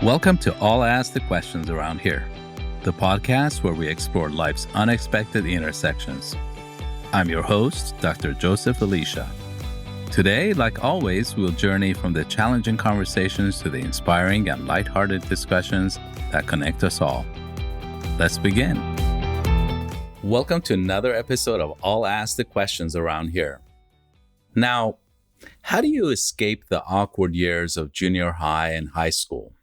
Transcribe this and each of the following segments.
Welcome to All Ask the Questions Around Here, the podcast where we explore life's unexpected intersections. I'm your host, Dr. Joseph Elisha. Today, like always, we'll journey from the challenging conversations to the inspiring and lighthearted discussions that connect us all. Let's begin. Welcome to another episode of All Ask the Questions Around Here. Now, how do you escape the awkward years of junior high and high school?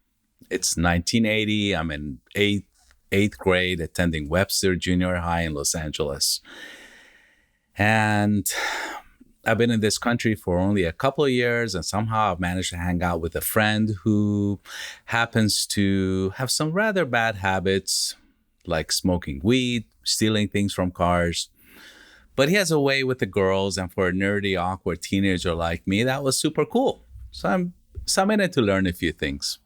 It's 1980. I'm in eighth grade, attending Webster Junior High in Los Angeles. And I've been in this country for only a couple of years, and somehow I've managed to hang out with a friend who happens to have some rather bad habits, like smoking weed, stealing things from cars. But he has a way with the girls, and for a nerdy, awkward teenager like me, that was super cool. So I'm in it to learn a few things.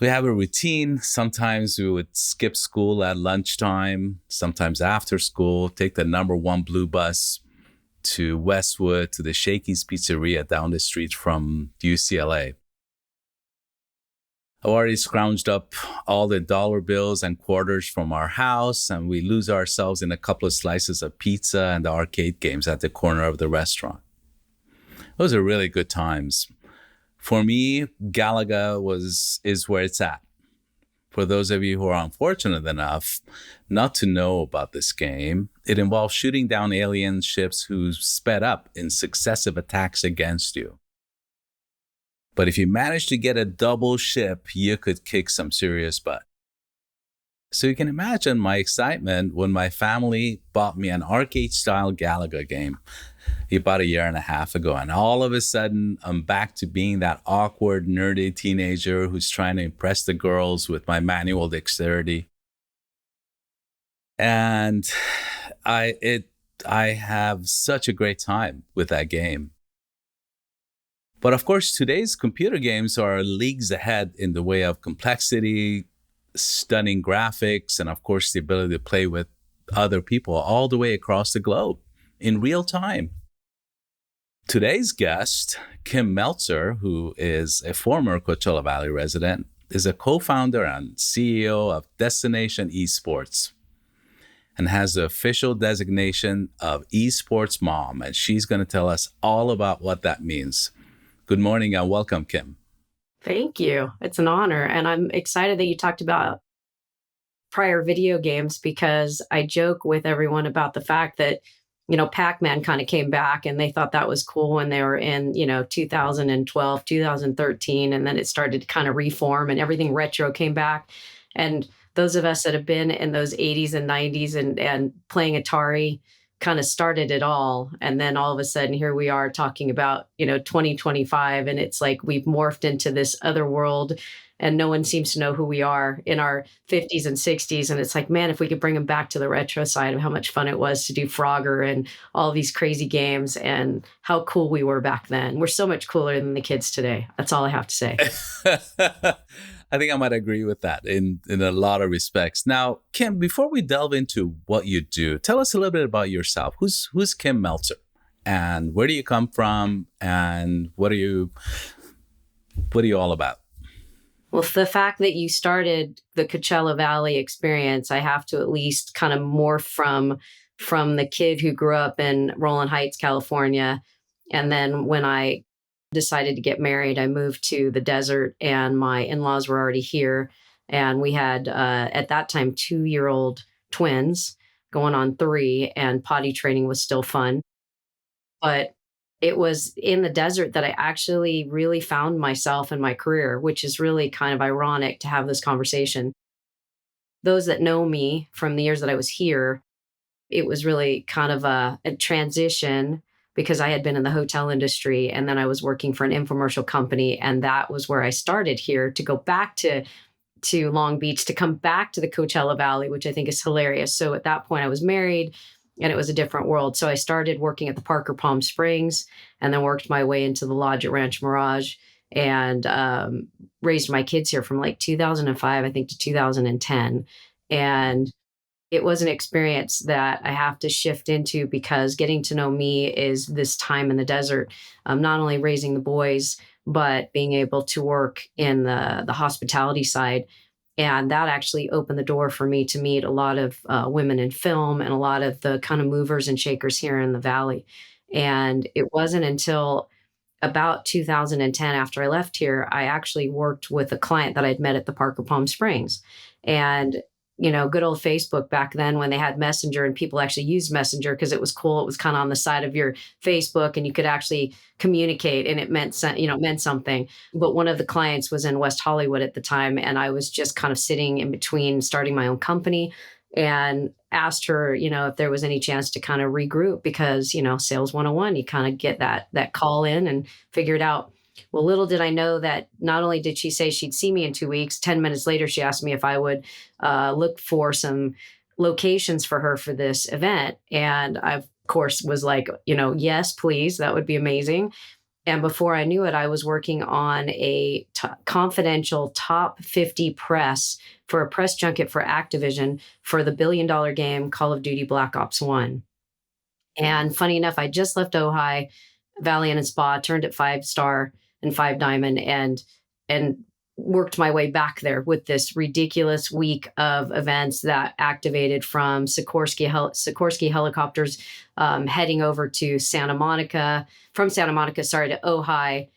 We have a routine. Sometimes we would skip school at lunchtime, sometimes after school, take the number 1 blue bus to Westwood, to the Shakey's Pizzeria down the street from UCLA. I already scrounged up all the dollar bills and quarters from our house, and we lose ourselves in a couple of slices of pizza and the arcade games at the corner of the restaurant. Those are really good times. For me, Galaga is where it's at. For those of you who are unfortunate enough not to know about this game, it involves shooting down alien ships who sped up in successive attacks against you. But if you manage to get a double ship, you could kick some serious butt. So you can imagine my excitement when my family bought me an arcade-style Galaga game about a year and a half ago. And all of a sudden, I'm back to being that awkward, nerdy teenager who's trying to impress the girls with my manual dexterity. And I have such a great time with that game. But of course, today's computer games are leagues ahead in the way of complexity, stunning graphics, and of course, the ability to play with other people all the way across the globe in real time. Today's guest, Kim Meltzer, who is a former Coachella Valley resident, is a co-founder and CEO of Destination Esports and has the official designation of Esports Mom. And she's going to tell us all about what that means. Good morning and welcome, Kim. Thank you. It's an honor. And I'm excited that you talked about prior video games because I joke with everyone about the fact that, Pac-Man kind of came back and they thought that was cool when they were in, 2012, 2013. And then it started to kind of reform and everything retro came back. And those of us that have been in those 80s and 90s and playing Atari kind of started it all. And then all of a sudden, here we are talking about, 2025. And it's like we've morphed into this other world and no one seems to know who we are in our 50s and 60s. And it's like, man, if we could bring them back to the retro side of how much fun it was to do Frogger and all these crazy games and how cool we were back then. We're so much cooler than the kids today. That's all I have to say. I think I might agree with that in a lot of respects. Now, Kim, before we delve into what you do, tell us a little bit about yourself. Who's Kim Meltzer? And where do you come from? And what are you all about? Well, the fact that you started the Coachella Valley experience, I have to at least kind of morph from the kid who grew up in Rowland Heights, California. And then when I decided to get married, I moved to the desert and my in-laws were already here. And we had, at that time, 2-year-old twins going on 3 and potty training was still fun. But it was in the desert that I actually really found myself in my career, which is really kind of ironic to have this conversation. Those that know me from the years that I was here, it was really kind of a transition because I had been in the hotel industry and then I was working for an infomercial company. And that was where I started here to go back to Long Beach, to come back to the Coachella Valley, which I think is hilarious. So at that point I was married and it was a different world. So I started working at the Parker Palm Springs and then worked my way into the lodge at Ranch Mirage and raised my kids here from like 2005, I think, to 2010. And it was an experience that I have to shift into because getting to know me is this time in the desert, not only raising the boys, but being able to work in the hospitality side. And that actually opened the door for me to meet a lot of women in film and a lot of the kind of movers and shakers here in the Valley. And it wasn't until about 2010, after I left here, I actually worked with a client that I'd met at the Park of Palm Springs. And, good old Facebook back then when they had Messenger and people actually used Messenger because it was cool. It was kind of on the side of your Facebook and you could actually communicate and it meant something. But one of the clients was in West Hollywood at the time. And I was just kind of sitting in between starting my own company and asked her, if there was any chance to kind of regroup because, sales 101, you kind of get that call in and figure it out. Well, little did I know that not only did she say she'd see me in 2 weeks, 10 minutes later, she asked me if I would look for some locations for her for this event. And I, of course, was like, yes, please, that would be amazing. And before I knew it, I was working on a confidential top 50 press for a press junket for Activision for the billion-dollar game Call of Duty Black Ops 1. And funny enough, I just left Ojai, Valley Inn and Spa, turned at 5-star and 5-diamond, and worked my way back there with this ridiculous week of events that activated from Sikorsky helicopters heading over to Santa Monica, from Santa Monica, to Ojai,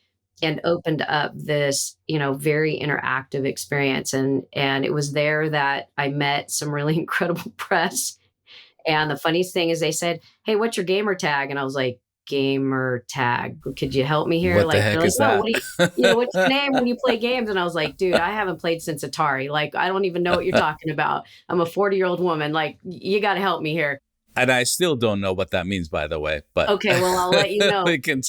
and opened up this, very interactive experience. And it was there that I met some really incredible press. And the funniest thing is they said, "Hey, what's your gamer tag?" And I was like, "Gamer tag. Could you help me here?" What the Like, heck they're like, is "No, that? what do what's your name when you play games?" And I was like, "Dude, I haven't played since Atari. Like, I don't even know what you're talking about. I'm a 40-year-old woman. Like, you got to help me here." And I still don't know what that means, by the way, but Okay, well, I'll let you know. we can.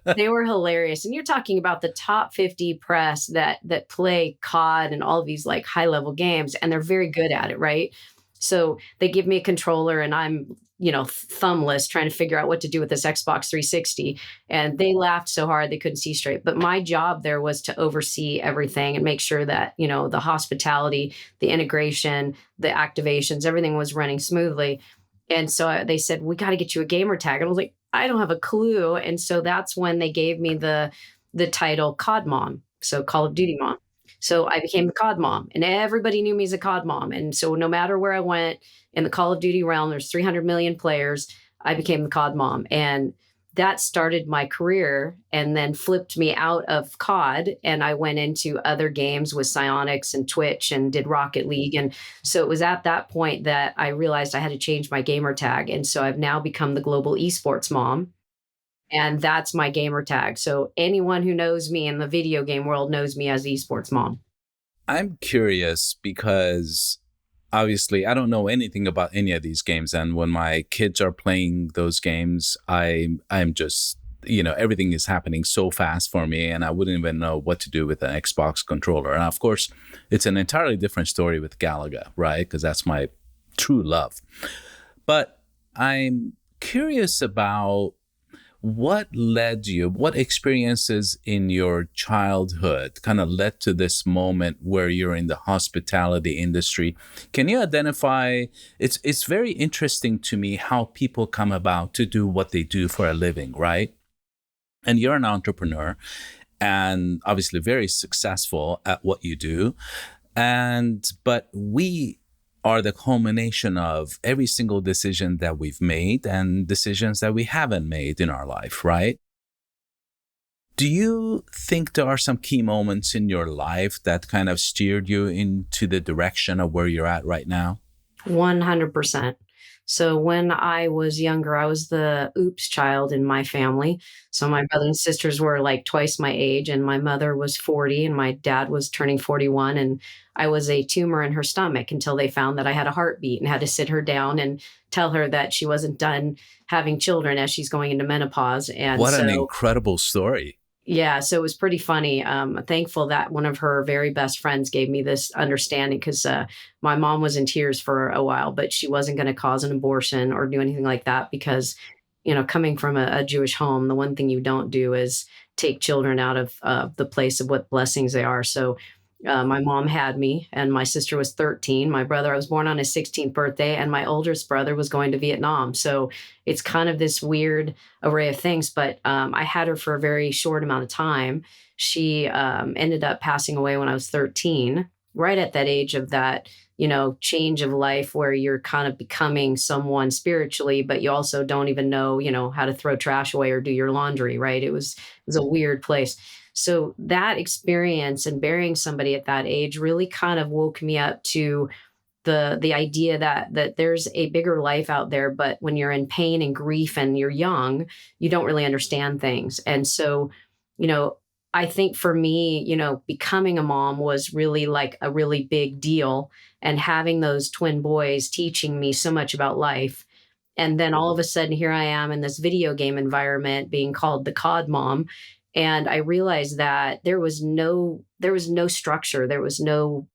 They were hilarious. And you're talking about the top 50 press that play COD and all of these like high level games, and they're very good at it, right? So they give me a controller and I'm, thumbless trying to figure out what to do with this Xbox 360. And they laughed so hard they couldn't see straight. But my job there was to oversee everything and make sure that, the hospitality, the integration, the activations, everything was running smoothly. And so they said, "We got to get you a gamer tag." And I was like, "I don't have a clue." And so that's when they gave me the title COD Mom. So Call of Duty Mom. So I became the COD Mom and everybody knew me as a COD Mom. And so no matter where I went in the Call of Duty realm, there's 300 million players. I became the COD Mom. And that started my career and then flipped me out of COD. And I went into other games with Psyonix and Twitch and did Rocket League. And so it was at that point that I realized I had to change my gamer tag. And so I've now become the global Esports Mom. And that's my gamer tag. So anyone who knows me in the video game world knows me as Esports Mom. I'm curious because obviously I don't know anything about any of these games. And when my kids are playing those games, I'm just, everything is happening so fast for me and I wouldn't even know what to do with an Xbox controller. And of course, it's an entirely different story with Galaga, right? Because that's my true love. But I'm curious about what experiences in your childhood kind of led to this moment where you're in the hospitality industry? Can you identify, it's very interesting to me how people come about to do what they do for a living, right? And you're an entrepreneur and obviously very successful at what you do. But we are the culmination of every single decision that we've made and decisions that we haven't made in our life, right? Do you think there are some key moments in your life that kind of steered you into the direction of where you're at right now? 100%. So when I was younger, I was the oops child in my family. So my brothers and sisters were like twice my age, and my mother was 40 and my dad was turning 41. And I was a tumor in her stomach until they found that I had a heartbeat and had to sit her down and tell her that she wasn't done having children as she's going into menopause. And what an incredible story. Yeah, so it was pretty funny. Thankful that one of her very best friends gave me this understanding because my mom was in tears for a while, but she wasn't going to cause an abortion or do anything like that because, coming from a Jewish home, the one thing you don't do is take children out of the place of what blessings they are. So My mom had me, and my sister was 13. I was born on his 16th birthday, and my oldest brother was going to Vietnam. So it's kind of this weird array of things. But I had her for a very short amount of time. She ended up passing away when I was 13, right at that age of that, change of life where you're kind of becoming someone spiritually, but you also don't even know, how to throw trash away or do your laundry, right? It was a weird place. So that experience and burying somebody at that age really kind of woke me up to the idea that there's a bigger life out there, but when you're in pain and grief and you're young, you don't really understand things. And so, you know, I think for me, becoming a mom was really like a really big deal, and having those twin boys teaching me so much about life. And then all of a sudden, here I am in this video game environment being called the COD Mom. And I realized that there was no structure. There was no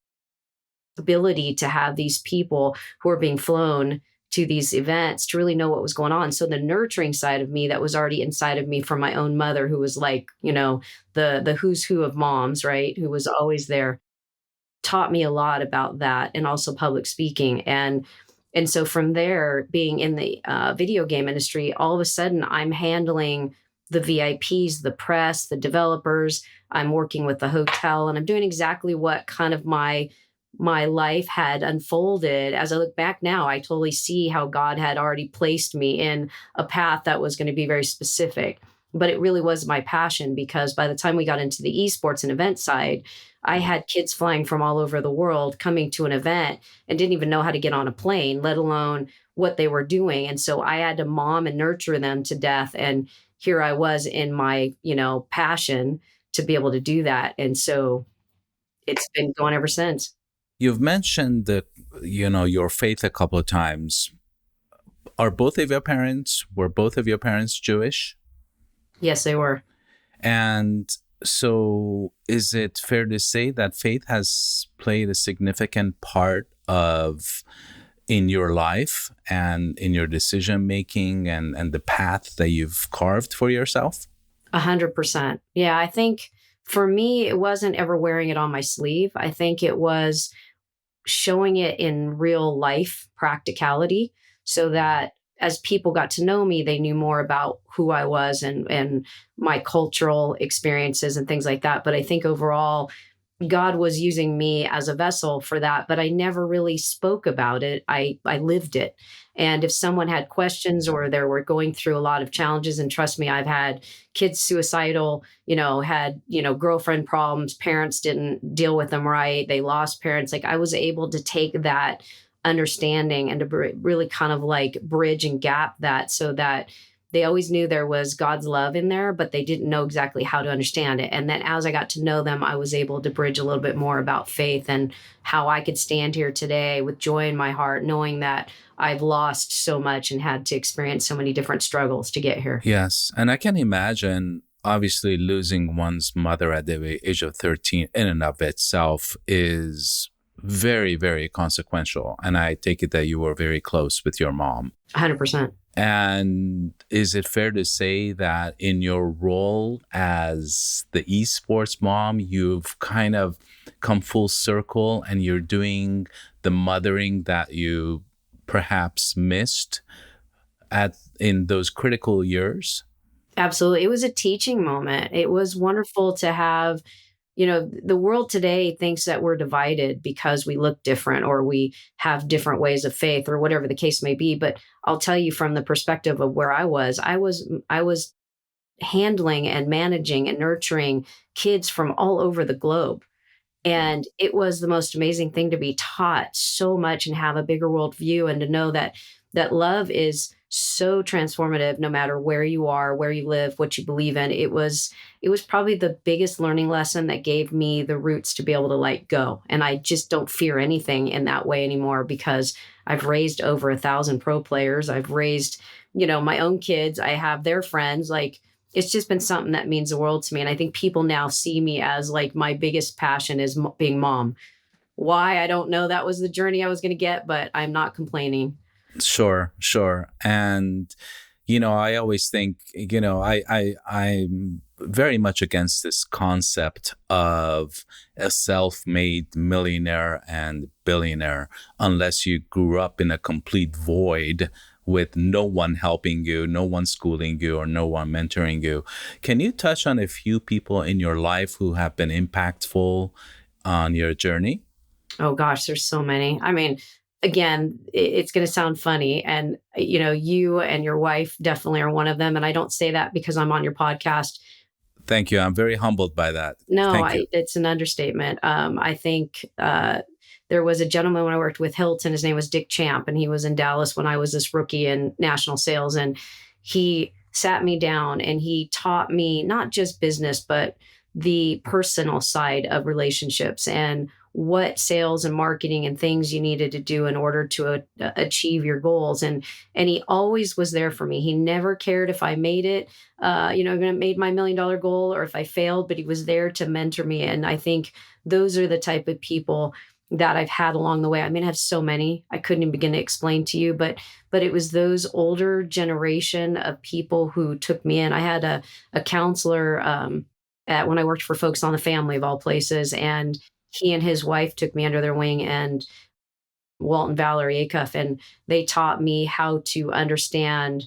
ability to have these people who are being flown to these events to really know what was going on. So the nurturing side of me that was already inside of me from my own mother, who was like, the who's who of moms, right? Who was always there, taught me a lot about that, and also public speaking. And so from there, being in the video game industry, all of a sudden I'm handling the VIPs, the press, the developers. I'm working with the hotel, and I'm doing exactly what kind of my life had unfolded. As I look back now, I totally see how God had already placed me in a path that was going to be very specific. But it really was my passion, because by the time we got into the esports and event side, I had kids flying from all over the world coming to an event and didn't even know how to get on a plane, let alone what they were doing. And so I had to mom and nurture them to death. And here I was in my, passion to be able to do that. And so it's been going ever since. You've mentioned that, your faith a couple of times. Were both of your parents Jewish? Yes, they were. And so is it fair to say that faith has played a significant part in your life and in your decision making and the path that you've carved for yourself? 100%. Yeah, I think for me, it wasn't ever wearing it on my sleeve. I think it was showing it in real life practicality, so that as people got to know me, they knew more about who I was and my cultural experiences and things like that. But I think overall, God was using me as a vessel for that, but I never really spoke about it. I lived it. And if someone had questions or they were going through a lot of challenges, and trust me, I've had kids suicidal, had, girlfriend problems, parents didn't deal with them right, they lost parents. Like, I was able to take that understanding and to really kind of like bridge and gap that, so that they always knew there was God's love in there, but they didn't know exactly how to understand it. And then as I got to know them, I was able to bridge a little bit more about faith and how I could stand here today with joy in my heart, knowing that I've lost so much and had to experience so many different struggles to get here. Yes. And I can imagine, obviously, losing one's mother at the age of 13 in and of itself is very, very consequential. And I take it that you were very close with your mom. 100%. And is it fair to say that in your role as the esports mom, you've kind of come full circle and you're doing the mothering that you perhaps missed in those critical years? Absolutely. It was a teaching moment. It was wonderful to have. The world today thinks that we're divided because we look different or we have different ways of faith or whatever the case may be. But I'll tell you, from the perspective of where I was handling and managing and nurturing kids from all over the globe. And it was the most amazing thing to be taught so much and have a bigger worldview, and to know that love is so transformative no matter where you are, where you live, what you believe in. It was probably the biggest learning lesson that gave me the roots to be able to let go. And I just don't fear anything in that way anymore, because I've raised over 1,000 pro players. I've raised, my own kids. I have their friends. Like, it's just been something that means the world to me. And I think people now see me as like my biggest passion is being mom. Why? I don't know. That was the journey I was going to get, but I'm not complaining. Sure. And, I always think, I'm very much against this concept of a self-made millionaire and billionaire unless you grew up in a complete void with no one helping you, no one schooling you, or no one mentoring you. Can you touch on a few people in your life who have been impactful on your journey? Oh gosh, there's so many. I mean, again, it's going to sound funny. And, you and your wife definitely are one of them. And I don't say that because I'm on your podcast. Thank you. I'm very humbled by that. No, Thank you. it's an understatement. I think there was a gentleman when I worked with Hilton. His name was Dick Champ, and he was in Dallas when I was this rookie in national sales. And he sat me down and he taught me not just business, but the personal side of relationships and what sales and marketing and things you needed to do in order to achieve your goals. And he always was there for me. He never cared if I made it, made my $1 million goal or if I failed, but he was there to mentor me. And I think those are the type of people that I've had along the way. I mean, I have so many I couldn't even begin to explain to you, but it was those older generation of people who took me in. I had a counselor when I worked for Focus on the Family of all places, and he and his wife took me under their wing, and Walt and Valerie Acuff, and they taught me how to understand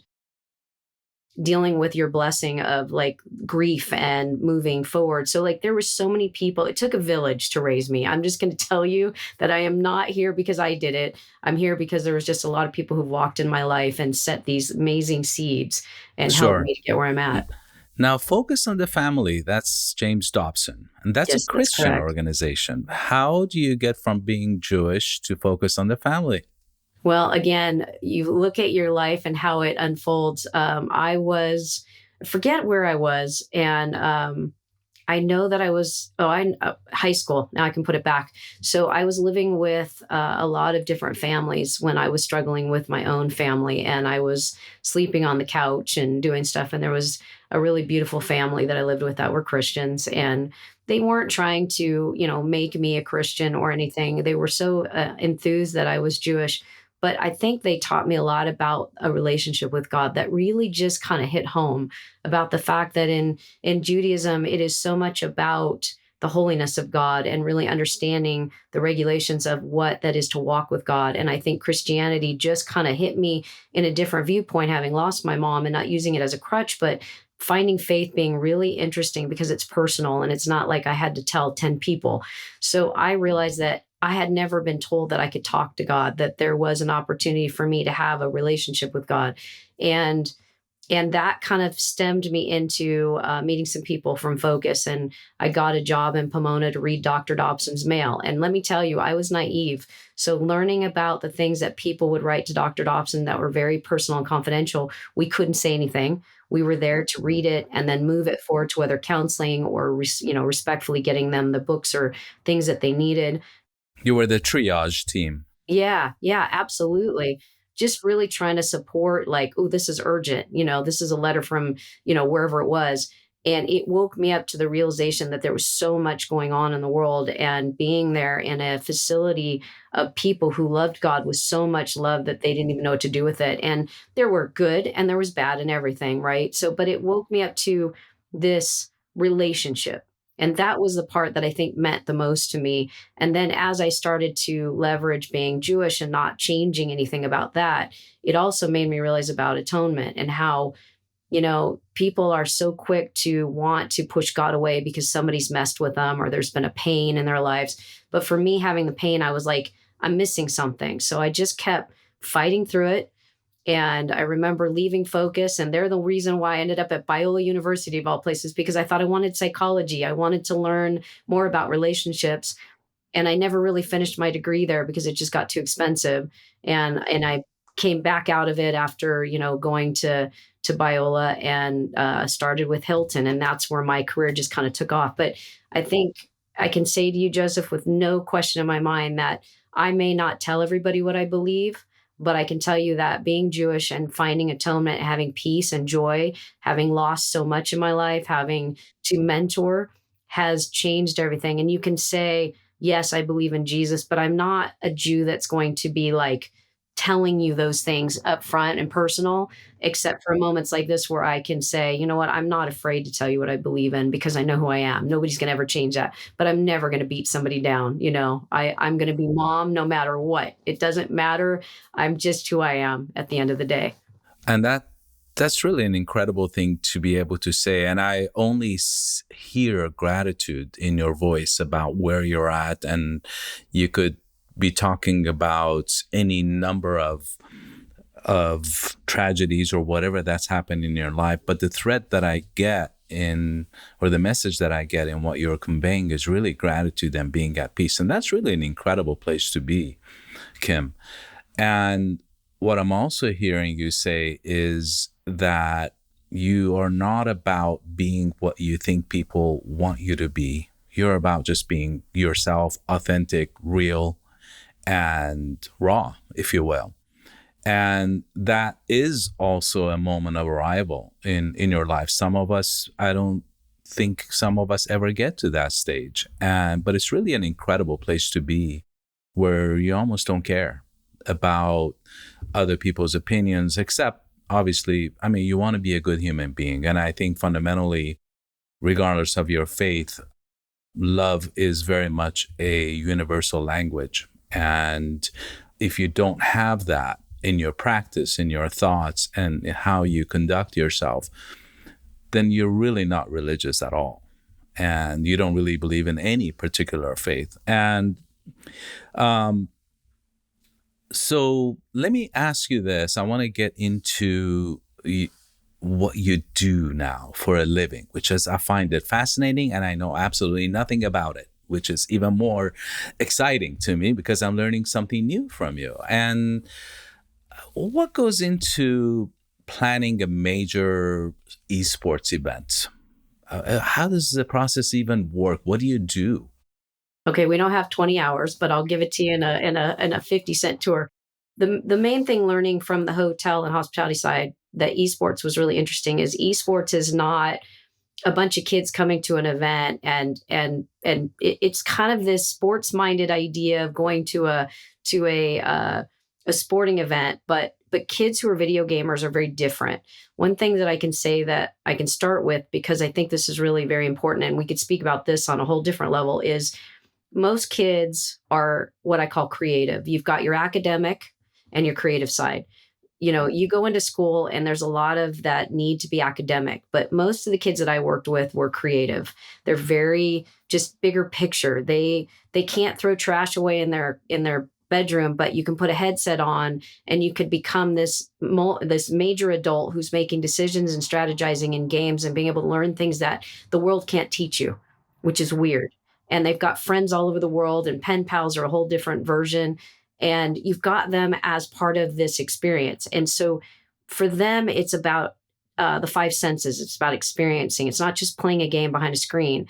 dealing with your blessing of like grief and moving forward. So like there were so many people. It took a village to raise me. I'm just going to tell you that I am not here because I did it. I'm here because there was just a lot of people who walked in my life and set these amazing seeds and helped Sure. me to get where I'm at. Now, Focus on the Family, that's James Dobson, and that's Yes, a Christian correct. organization. How do you get from being Jewish to Focus on the Family? Well, again, you look at your life and how it unfolds. Forget where I was. And I know that I was, high school. Now I can put it back. So I was living with a lot of different families when I was struggling with my own family, and I was sleeping on the couch and doing stuff. And there was a really beautiful family that I lived with that were Christians, and they weren't trying to, make me a Christian or anything. They were so enthused that I was Jewish. But I think they taught me a lot about a relationship with God that really just kind of hit home about the fact that in Judaism, it is so much about the holiness of God and really understanding the regulations of what that is to walk with God. And I think Christianity just kind of hit me in a different viewpoint, having lost my mom and not using it as a crutch, but finding faith being really interesting because it's personal and it's not like I had to tell 10 people. So I realized that I had never been told that I could talk to God, that there was an opportunity for me to have a relationship with God. And that kind of stemmed me into meeting some people from Focus. And I got a job in Pomona to read Dr. Dobson's mail. And let me tell you, I was naive. So learning about the things that people would write to Dr. Dobson that were very personal and confidential, we couldn't say anything. We were there to read it and then move it forward to whether counseling or, respectfully getting them the books or things that they needed. You were the triage team. Yeah, absolutely. Just really trying to support like, oh, this is urgent. This is a letter from, wherever it was. And it woke me up to the realization that there was so much going on in the world, and being there in a facility of people who loved God with so much love that they didn't even know what to do with it. And there were good and there was bad and everything, right? So, but it woke me up to this relationship. And that was the part that I think meant the most to me. And then as I started to leverage being Jewish and not changing anything about that, it also made me realize about atonement and how, people are so quick to want to push God away because somebody's messed with them or there's been a pain in their lives. But for me, having the pain, I was like, I'm missing something. So I just kept fighting through it. And I remember leaving Focus, and they're the reason why I ended up at Biola University of all places, because I thought I wanted psychology. I wanted to learn more about relationships. And I never really finished my degree there because it just got too expensive. And I came back out of it after, going to Biola and started with Hilton. And that's where my career just kind of took off. But I think I can say to you, Joseph, with no question in my mind, that I may not tell everybody what I believe, but I can tell you that being Jewish and finding atonement, having peace and joy, having lost so much in my life, having to mentor has changed everything. And you can say, yes, I believe in Jesus, but I'm not a Jew that's going to be like telling you those things up front and personal, except for moments like this where I can say, you know what, I'm not afraid to tell you what I believe in because I know who I am. Nobody's going to ever change that, but I'm never going to beat somebody down. I'm going to be mom no matter what. It doesn't matter. I'm just who I am at the end of the day. And that's really an incredible thing to be able to say. And I only hear gratitude in your voice about where you're at. And you could be talking about any number of tragedies or whatever that's happened in your life. But the thread that I get or the message that I get in what you're conveying is really gratitude and being at peace. And that's really an incredible place to be, Kim. And what I'm also hearing you say is that you are not about being what you think people want you to be. You're about just being yourself, authentic, real, and raw, if you will. And that is also a moment of arrival in your life. I don't think some of us ever get to that stage. But it's really an incredible place to be, where you almost don't care about other people's opinions, except obviously, you want to be a good human being. And I think fundamentally, regardless of your faith, love is very much a universal language. And if you don't have that in your practice, in your thoughts, and how you conduct yourself, then you're really not religious at all. And you don't really believe in any particular faith. And so let me ask you this. I want to get into what you do now for a living, which is, I find it fascinating, and I know absolutely nothing about it, which is even more exciting to me because I'm learning something new from you. And what goes into planning a major esports event? How does the process even work? What do you do? Okay, we don't have 20 hours, but I'll give it to you in a 50-cent tour. The main thing learning from the hotel and hospitality side that esports was really interesting is esports is not a bunch of kids coming to an event and it's kind of this sports minded idea of going to a sporting event, but kids who are video gamers are very different. One thing that I can say that I can start with, because I think this is really very important, and we could speak about this on a whole different level, is most kids are what I call creative. You've got your academic and your creative side. You go into school and there's a lot of that need to be academic, but most of the kids that I worked with were creative. They're very just bigger picture. They can't throw trash away in their bedroom, but you can put a headset on and you could become this major adult who's making decisions and strategizing in games and being able to learn things that the world can't teach you, which is weird. And they've got friends all over the world, and pen pals are a whole different version. And you've got them as part of this experience. And so for them, it's about the five senses. It's about experiencing. It's not just playing a game behind a screen.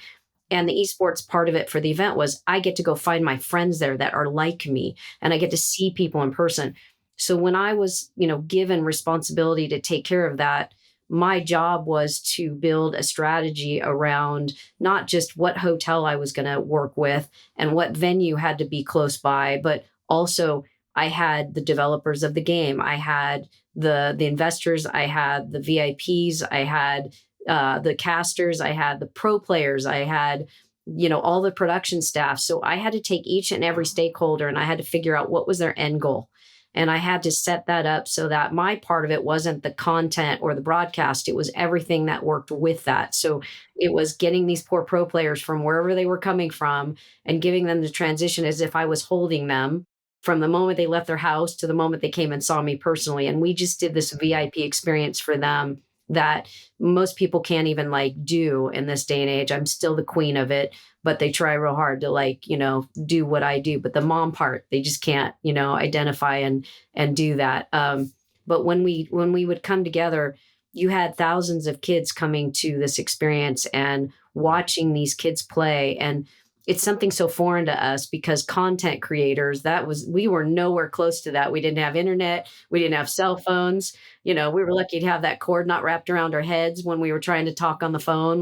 And the esports part of it for the event was I get to go find my friends there that are like me, and I get to see people in person. So when I was, given responsibility to take care of that, my job was to build a strategy around not just what hotel I was going to work with and what venue had to be close by, but also I had the developers of the game. I had the investors. I had the VIPs. I had the casters. I had the pro players. I had, all the production staff. So I had to take each and every stakeholder and I had to figure out what was their end goal. And I had to set that up so that my part of it wasn't the content or the broadcast. It was everything that worked with that. So it was getting these poor pro players from wherever they were coming from and giving them the transition as if I was holding them from the moment they left their house to the moment they came and saw me personally. And we just did this VIP experience for them that most people can't even do in this day and age. I'm still the queen of it, but they try real hard to do what I do. But the mom part, they just can't, identify and do that. But when we would come together, you had thousands of kids coming to this experience and watching these kids play. And it's something so foreign to us because content creators, we were nowhere close to that. We didn't have internet. We didn't have cell phones. We were lucky to have that cord not wrapped around our heads when we were trying to talk on the phone.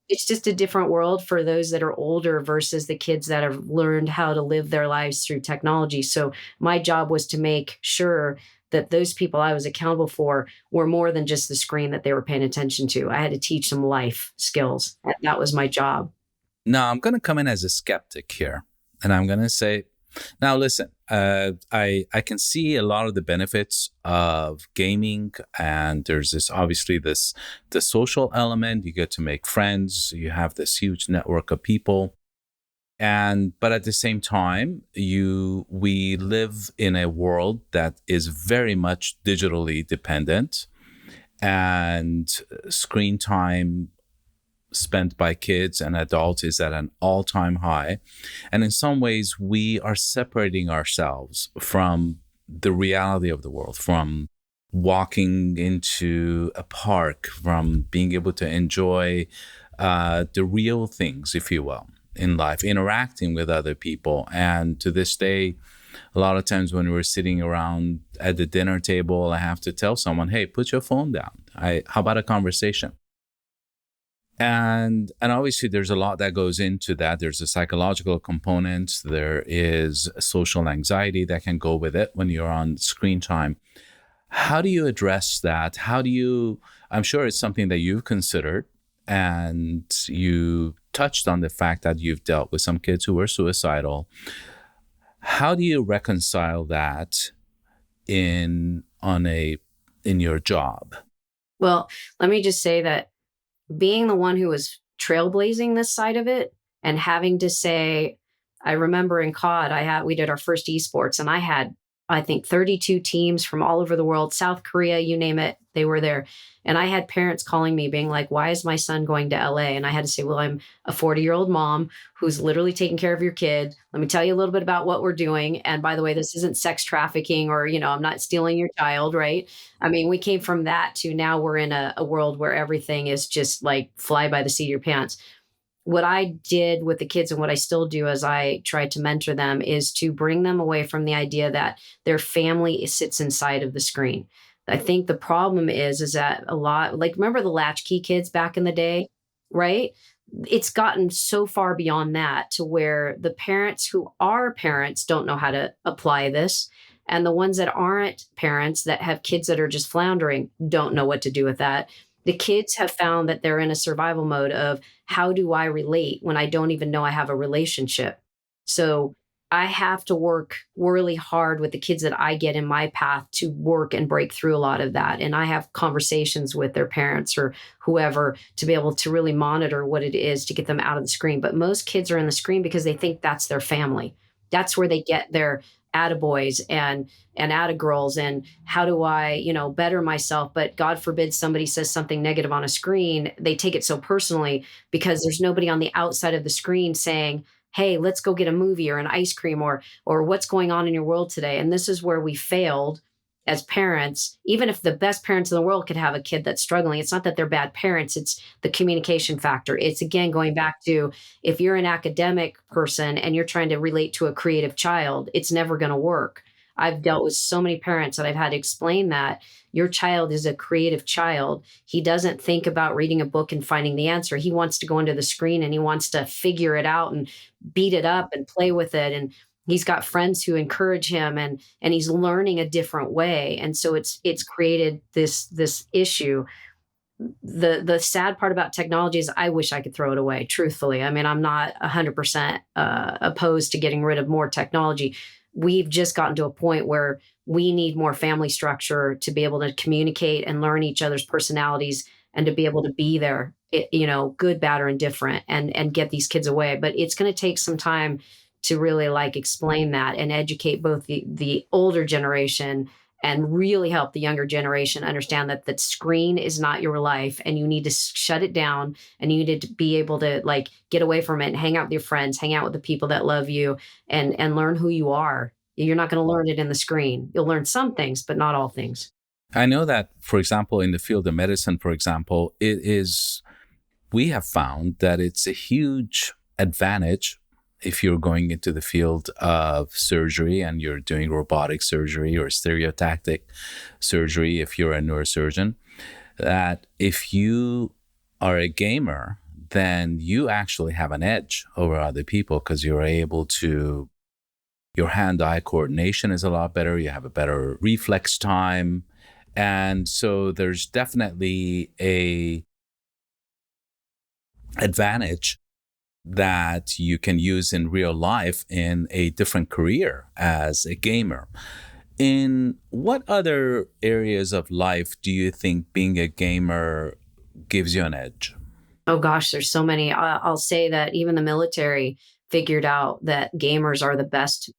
It's just a different world for those that are older versus the kids that have learned how to live their lives through technology. So my job was to make sure that those people I was accountable for were more than just the screen that they were paying attention to. I had to teach them life skills. And that was my job. Now, I'm going to come in as a skeptic here, and I'm going to say, now listen, I can see a lot of the benefits of gaming, and there's the social element. You get to make friends. You have this huge network of people. But at the same time, we live in a world that is very much digitally dependent, and screen time spent by kids and adults is at an all-time high. And in some ways, we are separating ourselves from the reality of the world, from walking into a park, from being able to enjoy the real things, if you will, in life, interacting with other people. And to this day, a lot of times when we're sitting around at the dinner table, I have to tell someone, hey, put your phone down. How about a conversation? And obviously there's a lot that goes into that. There's a psychological component. There is social anxiety that can go with it when you're on screen time. How do you address that? I'm sure it's something that you've considered, and you touched on the fact that you've dealt with some kids who were suicidal. How do you reconcile that in your job? Well, let me just say that being the one who was trailblazing this side of it and having to say, I remember in COD, we did our first esports, and I had, I think, 32 teams from all over the world, South Korea, you name it, they were there. And I had parents calling me being like, why is my son going to LA? And I had to say, well, I'm a 40-year-old mom who's literally taking care of your kid. Let me tell you a little bit about what we're doing. And by the way, this isn't sex trafficking or, I'm not stealing your child, right? I mean, we came from that to now we're in a world where everything is just like fly by the seat of your pants. What I did with the kids and what I still do as I try to mentor them is to bring them away from the idea that their family sits inside of the screen. I think the problem is that a lot, like, remember the latchkey kids back in the day, right? It's gotten so far beyond that to where the parents who are parents don't know how to apply this. And the ones that aren't parents that have kids that are just floundering don't know what to do with that. The kids have found that they're in a survival mode of how do I relate when I don't even know I have a relationship? So I have to work really hard with the kids that I get in my path to work and break through a lot of that. And I have conversations with their parents or whoever to be able to really monitor what it is to get them out of the screen. But most kids are in the screen because they think that's their family. That's where they get their attaboys and attagirls and how do I, better myself. But God forbid somebody says something negative on a screen, they take it so personally because there's nobody on the outside of the screen saying, hey, let's go get a movie or an ice cream or what's going on in your world today. And this is where we failed as parents. Even if the best parents in the world could have a kid that's struggling, it's not that they're bad parents, it's the communication factor. It's, again, going back to, if you're an academic person and you're trying to relate to a creative child, it's never going to work. I've dealt with so many parents that I've had to explain that your child is a creative child. He doesn't think about reading a book and finding the answer. He wants to go into the screen and he wants to figure it out and beat it up and play with it. And he's got friends who encourage him and he's learning a different way. And so it's created this issue. The sad part about technology is I wish I could throw it away, truthfully. I mean, I'm not 100% opposed to getting rid of more technology. We've just gotten to a point where we need more family structure to be able to communicate and learn each other's personalities and to be able to be there, good, bad, or indifferent, and get these kids away. But it's going to take some time to really explain that and educate both the older generation and really help the younger generation understand that the screen is not your life and you need to shut it down and you need to be able to get away from it and hang out with your friends, hang out with the people that love you and learn who you are. You're not going to learn it in the screen. You'll learn some things, but not all things. I know that, for example, in the field of medicine, for example, we have found that it's a huge advantage if you're going into the field of surgery and you're doing robotic surgery or stereotactic surgery, if you're a neurosurgeon, that if you are a gamer, then you actually have an edge over other people because you're able to, your hand-eye coordination is a lot better. You have a better reflex time. And so there's definitely a advantage that you can use in real life in a different career as a gamer. In what other areas of life do you think being a gamer gives you an edge? Oh gosh, there's so many. I'll say that even the military figured out that gamers are the best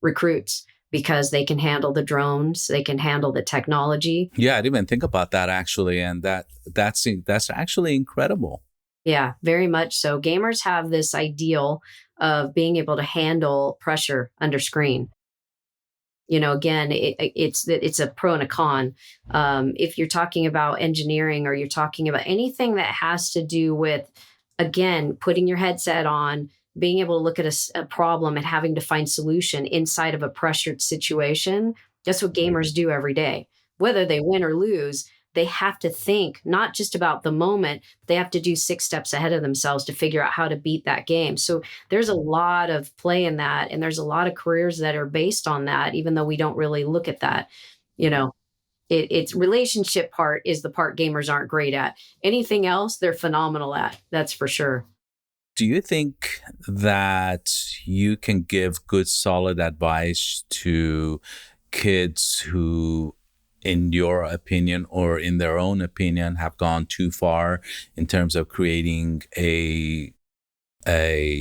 recruits because they can handle the drones, they can handle the technology. Yeah, I didn't even think about that actually, and that's actually incredible. Yeah, very much so. Gamers have this ideal of being able to handle pressure under screen. Again, it's a pro and a con. If you're talking about engineering or you're talking about anything that has to do with, again, putting your headset on, being able to look at a problem and having to find solution inside of a pressured situation, that's what gamers do every day. Whether they win or lose, they have to think not just about the moment, they have to do 6 steps ahead of themselves to figure out how to beat that game. So there's a lot of play in that. And there's a lot of careers that are based on that, even though we don't really look at that. You know, it's relationship part is the part gamers aren't great at. Anything else, they're phenomenal at. That's for sure. Do you think that you can give good, solid advice to kids who, in your opinion or in their own opinion, have gone too far in terms of creating a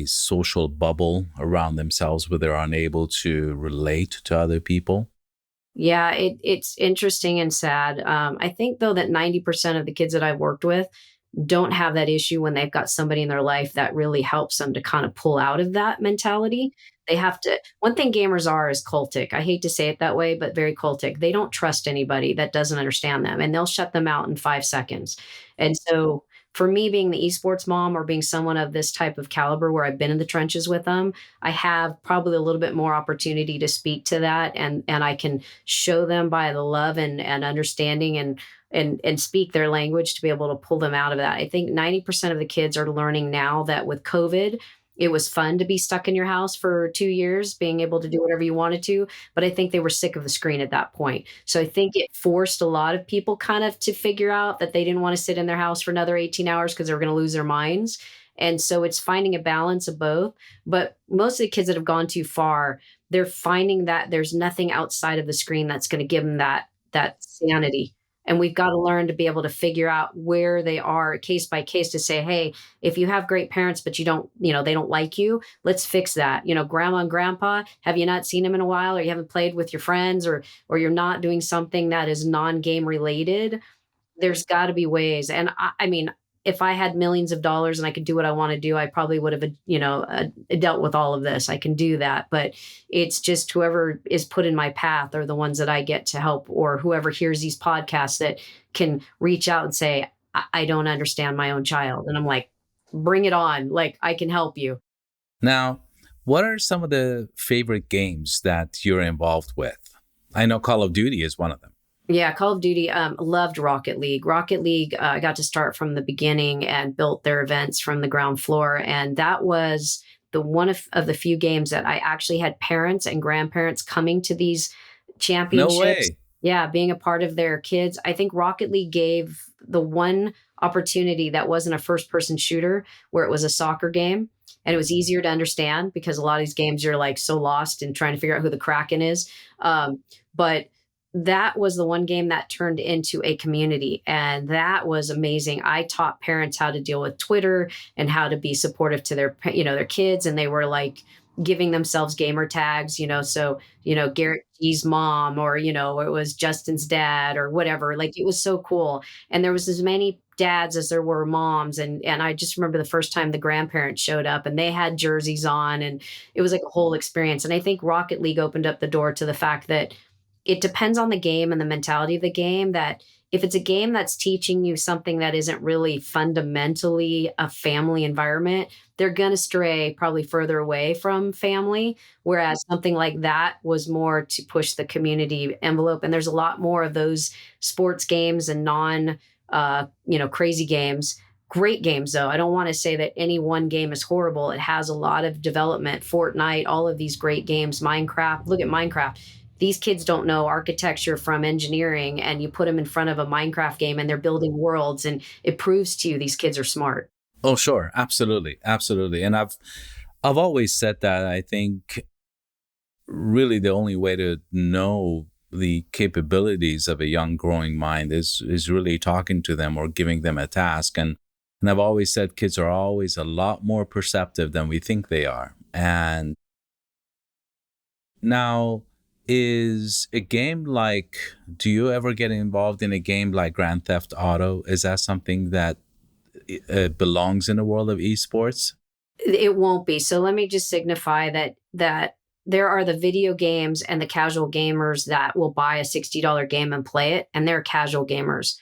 social bubble around themselves where they're unable to relate to other people? Yeah, it's interesting and sad. I think though that 90% of the kids that I've worked with don't have that issue when they've got somebody in their life that really helps them to kind of pull out of that mentality. They have to, one thing gamers are is cultic. I hate to say it that way, but very cultic. They don't trust anybody that doesn't understand them and they'll shut them out in 5 seconds. And so for me, being the esports mom or being someone of this type of caliber where I've been in the trenches with them, I have probably a little bit more opportunity to speak to that and I can show them by the love and understanding and speak their language to be able to pull them out of that. I think 90% of the kids are learning now that with COVID, it was fun to be stuck in your house for 2 years, being able to do whatever you wanted to. But I think they were sick of the screen at that point. So I think it forced a lot of people kind of to figure out that they didn't want to sit in their house for another 18 hours because they were going to lose their minds. And so it's finding a balance of both. But most of the kids that have gone too far, they're finding that there's nothing outside of the screen that's going to give them that sanity. And we've got to learn to be able to figure out where they are case by case to say, hey, if you have great parents, but you don't, they don't like you, let's fix that. Grandma and grandpa, have you not seen them in a while or you haven't played with your friends or you're not doing something that is non-game related? There's got to be ways. And I mean, if I had millions of dollars and I could do what I want to do, I probably would have, dealt with all of this. I can do that. But it's just whoever is put in my path are the ones that I get to help, or whoever hears these podcasts that can reach out and say, I don't understand my own child. And I'm like, bring it on. Like, I can help you. Now, what are some of the favorite games that you're involved with? I know Call of Duty is one of them. Yeah, Call of Duty, loved Rocket League. Rocket League, I got to start from the beginning and built their events from the ground floor. And that was the one of the few games that I actually had parents and grandparents coming to these No championships. way. Yeah, being a part of their kids. I think Rocket League gave the one opportunity that wasn't a first person shooter where it was a soccer game. And it was easier to understand because a lot of these games you're like so lost in trying to figure out who the Kraken is. But that was the one game that turned into a community. And that was amazing. I taught parents how to deal with Twitter and how to be supportive to their kids. And they were like giving themselves gamer tags, so, Garrett G's mom, or, it was Justin's dad or whatever. Like it was so cool. And there was as many dads as there were moms. And I just remember the first time the grandparents showed up and they had jerseys on and it was like a whole experience. And I think Rocket League opened up the door to the fact that it depends on the game and the mentality of the game, that if it's a game that's teaching you something that isn't really fundamentally a family environment, they're going to stray probably further away from family. Whereas something like that was more to push the community envelope. And there's a lot more of those sports games and crazy games Great games, though. I don't want to say that any one game is horrible. It has a lot of development. Fortnite, all of these great games, Minecraft. Look at Minecraft. These kids don't know architecture from engineering, and you put them in front of a Minecraft game and they're building worlds, and it proves to you these kids are smart. Oh, sure. Absolutely. Absolutely. And I've always said that I think really the only way to know the capabilities of a young growing mind is really talking to them or giving them a task. And I've always said kids are always a lot more perceptive than we think they are. And now, is a game like, do you ever get involved in a game like Grand Theft Auto? Is that something that belongs in the world of esports? It won't be. So let me just signify that there are the video games and the casual gamers that will buy a $60 game and play it, and they're casual gamers.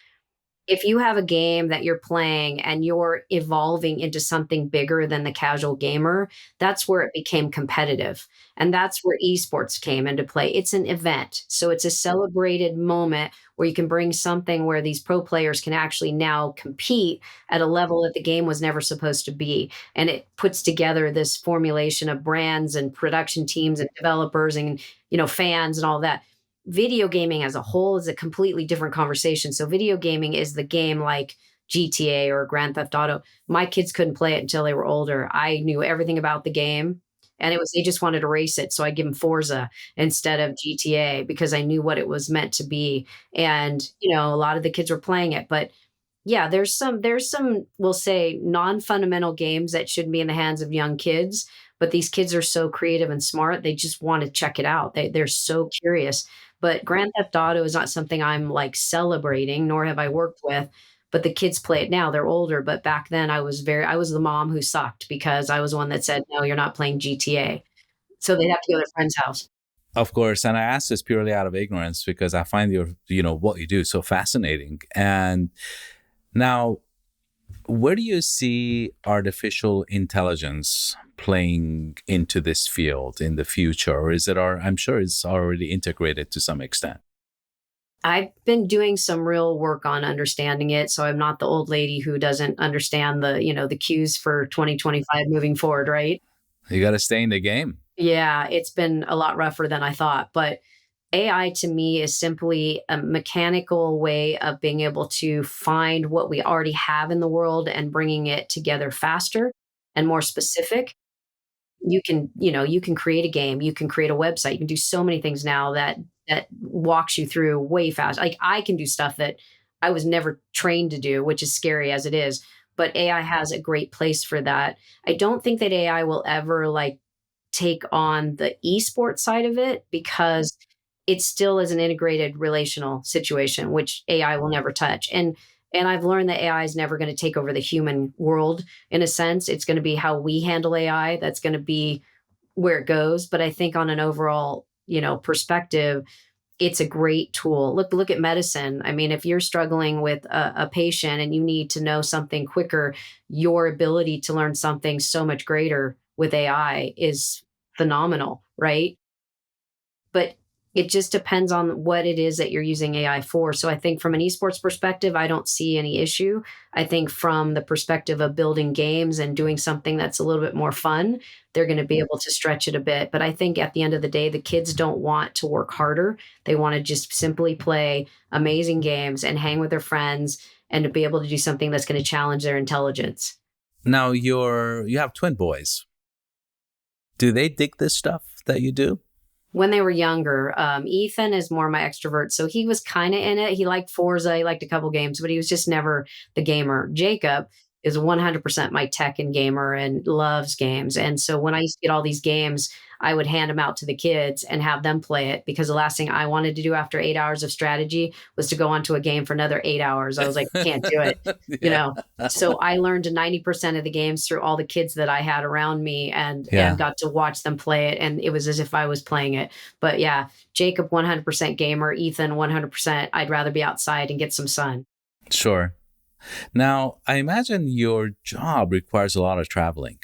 If you have a game that you're playing and you're evolving into something bigger than the casual gamer, that's where it became competitive. And that's where esports came into play. It's an event. So it's a celebrated moment where you can bring something where these pro players can actually now compete at a level that the game was never supposed to be. And it puts together this formulation of brands and production teams and developers and, fans and all that. Video gaming as a whole is a completely different conversation. So video gaming is the game like GTA or Grand Theft Auto. My kids couldn't play it until they were older. I knew everything about the game, and they just wanted to race it. So I give them Forza instead of GTA because I knew what it was meant to be. And, a lot of the kids were playing it, but yeah, there's some we'll say non-fundamental games that shouldn't be in the hands of young kids, but these kids are so creative and smart, they just want to check it out. They're so curious. But Grand Theft Auto is not something I'm like celebrating, nor have I worked with. But the kids play it now. They're older, but back then I was the mom who sucked because I was the one that said, "No, you're not playing GTA." So they'd have to go to their friend's house. Of course, and I ask this purely out of ignorance because I find what you do so fascinating. And now, where do you see artificial intelligence playing into this field in the future? Or is I'm sure it's already integrated to some extent. I've been doing some real work on understanding it, so I'm not the old lady who doesn't understand the cues for 2025 moving forward, right? You got to stay in the game. Yeah, it's been a lot rougher than I thought, but AI to me is simply a mechanical way of being able to find what we already have in the world and bringing it together faster and more specific. You can create a game, you can create a website, you can do so many things now that walks you through way fast. Like I can do stuff that I was never trained to do, which is scary as it is, but AI has a great place for that. I don't think that AI will ever like take on the esports side of it because it still is an integrated relational situation, which AI will never touch. And I've learned that AI is never going to take over the human world in a sense. It's going to be how we handle AI. That's going to be where it goes. But I think on an overall, perspective, it's a great tool. Look at medicine. I mean, if you're struggling with a patient and you need to know something quicker, your ability to learn something so much greater with AI is phenomenal, right? But it just depends on what it is that you're using AI for. So I think from an esports perspective, I don't see any issue. I think from the perspective of building games and doing something that's a little bit more fun, they're going to be able to stretch it a bit. But I think at the end of the day, the kids don't want to work harder. They want to just simply play amazing games and hang with their friends and to be able to do something that's going to challenge their intelligence. Now you have twin boys. Do they dig this stuff that you do? When they were younger, Ethan is more my extrovert. So he was kind of in it. He liked Forza. He liked a couple games, but he was just never the gamer. Jacob is 100% my tech and gamer and loves games. And so when I used to get all these games, I would hand them out to the kids and have them play it because the last thing I wanted to do after 8 hours of strategy was to go onto a game for another 8 hours. I was like, can't do it, Yeah. So I learned 90% of the games through all the kids that I had around me and got to watch them play it. And it was as if I was playing it. But yeah, Jacob, 100% gamer, Ethan, 100%. I'd rather be outside and get some sun. Sure. Now, I imagine your job requires a lot of traveling.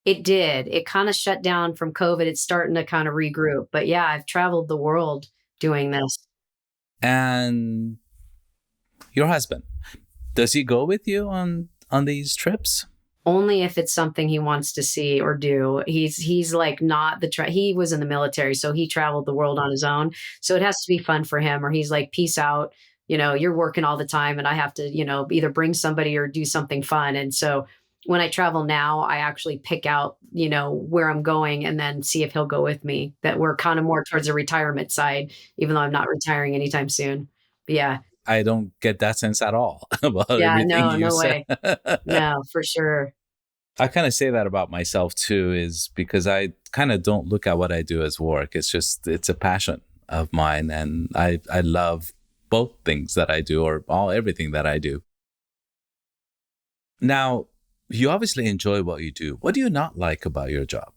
It did. It kind of shut down from COVID. It's starting to kind of regroup. But yeah, I've traveled the world doing this. And your husband, does he go with you on on these trips? Only if it's something he wants to see or do. He's like not he was in the military, so he traveled the world on his own. So it has to be fun for him, or he's like, peace out. You're working all the time and I have to, either bring somebody or do something fun. And so when I travel now, I actually pick out, where I'm going and then see if he'll go with me. That we're kind of more towards the retirement side, even though I'm not retiring anytime soon. But yeah. I don't get that sense at all about Yeah, everything no, you no said. way. No, for sure. I kind of say that about myself too, is because I kind of don't look at what I do as work. It's a passion of mine. And I love both things that I do, or everything that I do. Now, you obviously enjoy what you do. What do you not like about your job?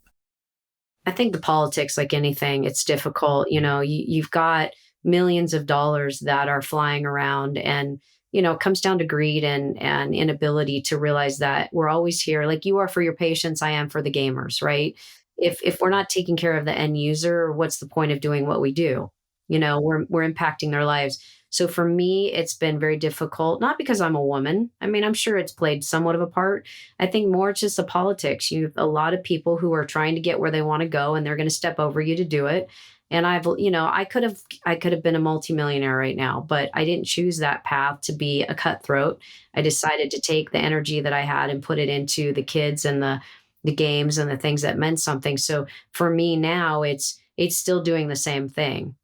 I think the politics, like anything, it's difficult. You've got millions of dollars that are flying around, and it comes down to greed and inability to realize that we're always here. Like you are for your patients, I am for the gamers, right? If we're not taking care of the end user, what's the point of doing what we do? We're impacting their lives. So for me, it's been very difficult, not because I'm a woman. I mean, I'm sure it's played somewhat of a part. I think more it's just the politics. You have a lot of people who are trying to get where they want to go, and they're going to step over you to do it. And I could have been a multimillionaire right now, but I didn't choose that path to be a cutthroat. I decided to take the energy that I had and put it into the kids and the games and the things that meant something. So for me now, it's still doing the same thing.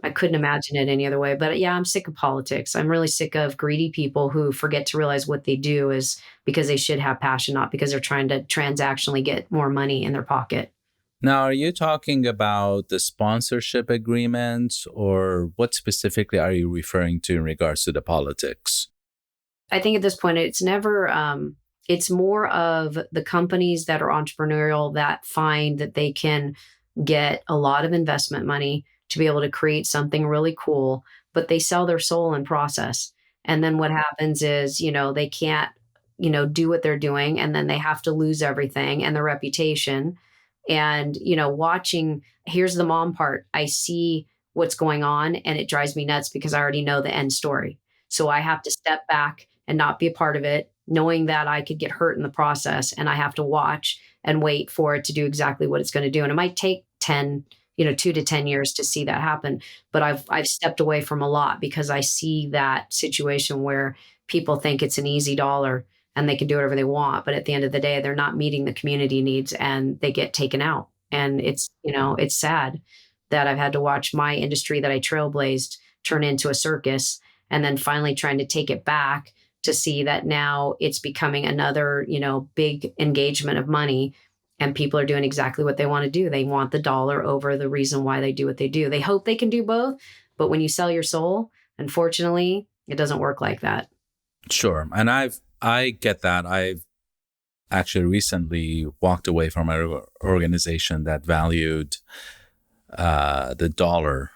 I couldn't imagine it any other way. But yeah, I'm sick of politics. I'm really sick of greedy people who forget to realize what they do is because they should have passion, not because they're trying to transactionally get more money in their pocket. Now, are you talking about the sponsorship agreements, or what specifically are you referring to in regards to the politics? I think at this point, it's more of the companies that are entrepreneurial that find that they can get a lot of investment money to be able to create something really cool, but they sell their soul in process. And then what happens is, they can't, do what they're doing. And then they have to lose everything and their reputation. And, watching, here's the mom part. I see what's going on and it drives me nuts because I already know the end story. So I have to step back and not be a part of it, knowing that I could get hurt in the process, and I have to watch and wait for it to do exactly what it's going to do. And it might take 2 to 10 years to see that happen. But I've stepped away from a lot because I see that situation where people think it's an easy dollar and they can do whatever they want. But at the end of the day, they're not meeting the community needs and they get taken out. And it's sad that I've had to watch my industry that I trailblazed turn into a circus, and then finally trying to take it back to see that now it's becoming another, big engagement of money, and people are doing exactly what they want to do. They want the dollar over the reason why they do what they do. They hope they can do both, but when you sell your soul, unfortunately, it doesn't work like that. Sure. And I get that. I've actually recently walked away from an organization that valued the dollar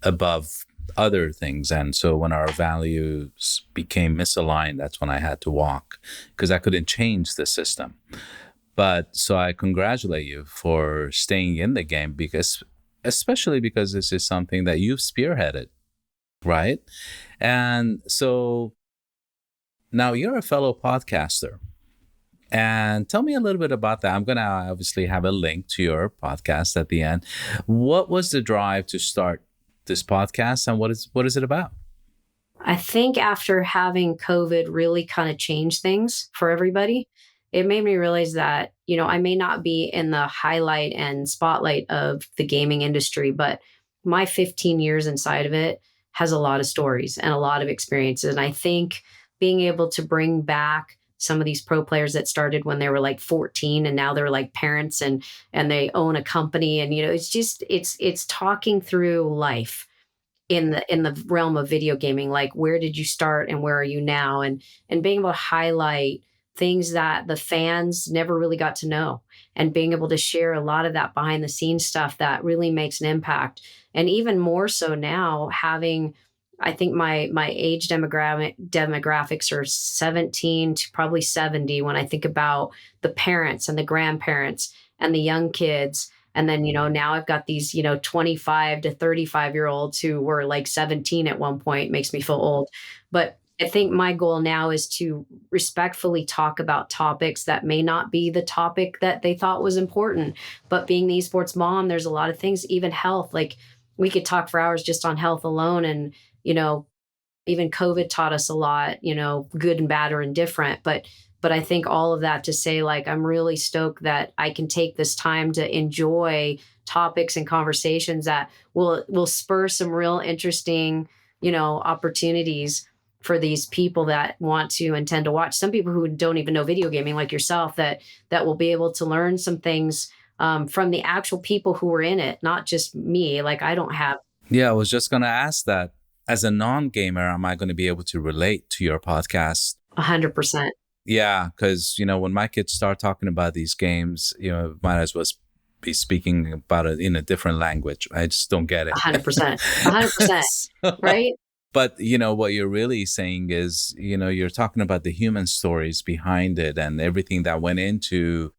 above other things. And so when our values became misaligned, that's when I had to walk, because I couldn't change the system. But so I congratulate you for staying in the game, especially because this is something that you've spearheaded, right? And so now you're a fellow podcaster. And tell me a little bit about that. I'm going to obviously have a link to your podcast at the end. What was the drive to start this podcast, and what is it about? I think after having COVID really kind of changed things for everybody, it made me realize that, I may not be in the highlight and spotlight of the gaming industry, but my 15 years inside of it has a lot of stories and a lot of experiences. And I think being able to bring back some of these pro players that started when they were like 14 and now they're like parents and they own a company, and it's talking through life in the realm of video gaming, like where did you start and where are you now, and being able to highlight things that the fans never really got to know, and being able to share a lot of that behind the scenes stuff that really makes an impact. And even more so now, having, I think my age demographics are 17 to probably 70 when I think about the parents and the grandparents and the young kids. And then, now I've got these, 25 to 35-year-olds who were like 17 at one point. Makes me feel old. But I think my goal now is to respectfully talk about topics that may not be the topic that they thought was important. But being the esports mom, there's a lot of things, even health. Like we could talk for hours just on health alone. And, even COVID taught us a lot, good and bad or indifferent. But I think all of that to say, like, I'm really stoked that I can take this time to enjoy topics and conversations that will spur some real interesting, opportunities for these people that want to and tend to watch. Some people who don't even know video gaming, like yourself, that will be able to learn some things from the actual people who were in it, not just me. Like I don't have Yeah, I was just going to ask that. As a non-gamer, am I going to be able to relate to your podcast? 100%. Yeah, because, when my kids start talking about these games, might as well be speaking about it in a different language. I just don't get it. 100%. 100%. Right? But, what you're really saying is, you're talking about the human stories behind it and everything that went into